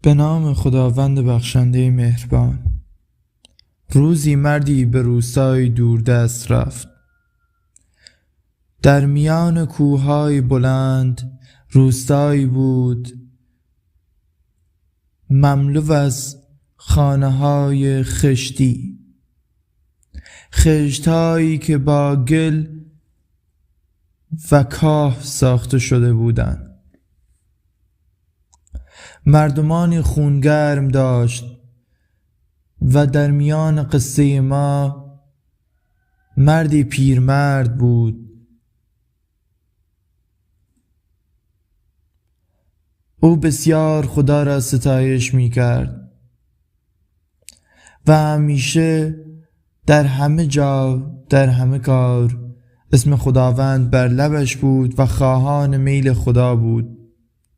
به نام خداوند بخشنده مهربان. روزی مردی به روستای دوردست رفت. در میان کوههای بلند روستایی بود مملو از خانه‌های خشتی، خشت‌هایی که با گل و کاه ساخته شده بودند. مردمانی خونگرم داشت و در میان قصه ما مردی پیرمرد بود. او بسیار خدا را ستایش می کرد و همیشه در همه جا در همه کار اسم خداوند بر لبش بود و خواهان میل خدا بود.